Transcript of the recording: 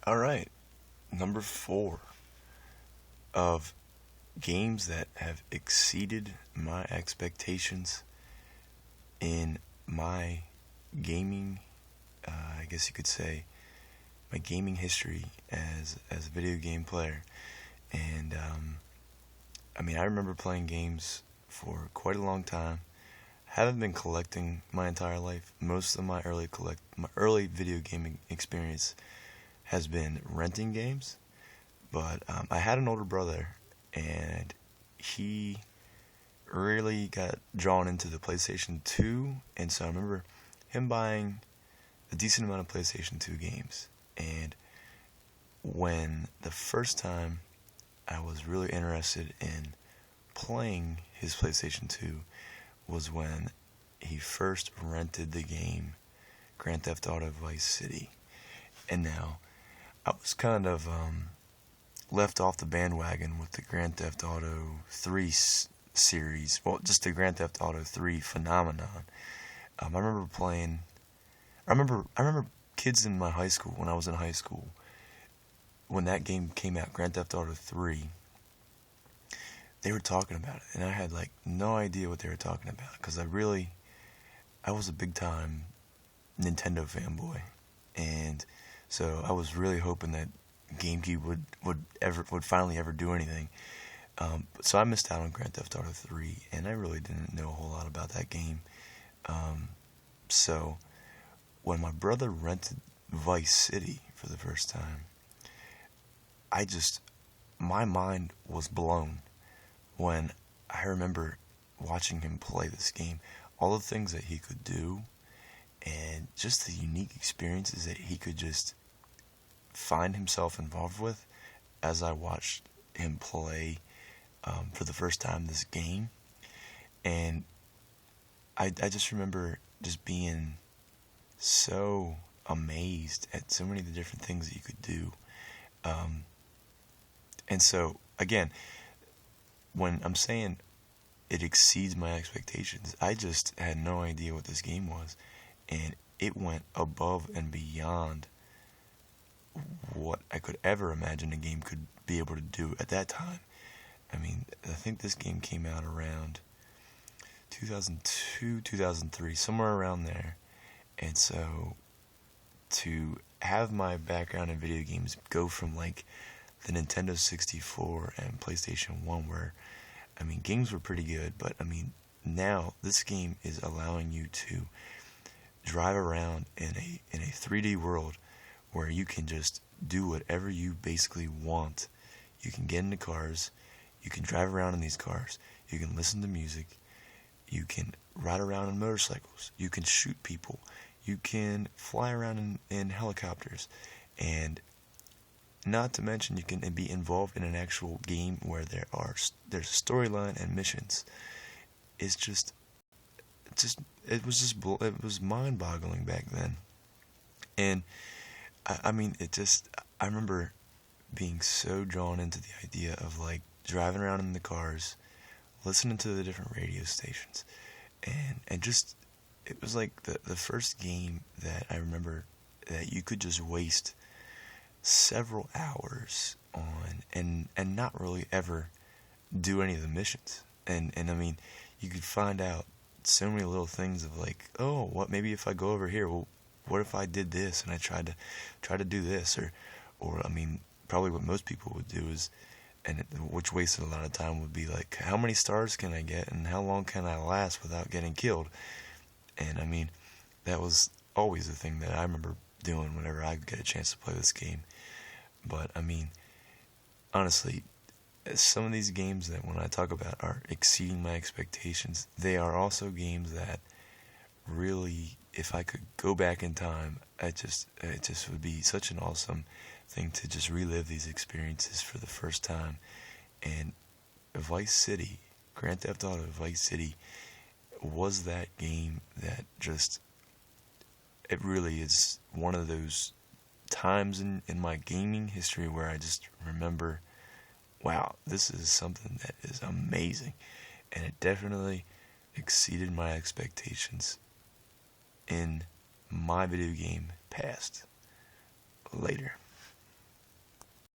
All right, number four of games that have exceeded my expectations in my gaming, I guess you could say, my gaming history as a video game player. And I remember playing games for quite a long time. Haven't been collecting my entire life. Most of my early video gaming experience has been renting games. But I had an older brother, and he really got drawn into the PlayStation 2, and so I remember him buying a decent amount of PlayStation 2 games. And when the first time I was really interested in playing his PlayStation 2 was when he first rented the game Grand Theft Auto Vice City. And now, I was kind of left off the bandwagon with the Grand Theft Auto 3 series. Well, just the Grand Theft Auto 3 phenomenon. I remember playing. I remember kids in my high school, when I was in high school, when that game came out, Grand Theft Auto 3, they were talking about it, and I had like no idea what they were talking about because I was a big time Nintendo fanboy, and so I was really hoping that GameCube would finally ever do anything. So I missed out on Grand Theft Auto 3, and I really didn't know a whole lot about that game. So when my brother rented Vice City for the first time, I just my mind was blown when I remember watching him play this game. All the things that he could do, and just the unique experiences that he could just find himself involved with as I watched him play for the first time this game. And I just remember just being so amazed at so many of the different things that you could do. And so, again, when I'm saying it exceeds my expectations, I just had no idea what this game was. And it went above and beyond what I could ever imagine a game could be able to do at that time. I think this game came out around 2002, 2003, somewhere around there. And so to have my background in video games go from like the Nintendo 64 and PlayStation 1 where, games were pretty good, but now this game is allowing you to drive around in a 3D world where you can just do whatever you basically want. You can get into cars, you can drive around in these cars, you can listen to music, you can ride around on motorcycles, you can shoot people, you can fly around in helicopters, and not to mention you can be involved in an actual game where there's a storyline and missions. It's it was mind-boggling back then. And I remember being so drawn into the idea of like driving around in the cars, listening to the different radio stations, and just it was like the first game that I remember that you could just waste several hours on and not really ever do any of the missions. And you could find out so many little things of like, oh, what maybe if I go over here, well, what if I did this and I tried to do this, or probably what most people would do is, and which wasted a lot of time, would be like, how many stars can I get and how long can I last without getting killed? And that was always the thing that I remember doing whenever I get a chance to play this game. But honestly, some of these games that when I talk about are exceeding my expectations, they are also games that really, if I could go back in time, it just would be such an awesome thing to just relive these experiences for the first time. And Vice City, Grand Theft Auto Vice City, was that game that just, it really is one of those times in my gaming history where I just remember, wow, this is something that is amazing. And it definitely exceeded my expectations in my video game past.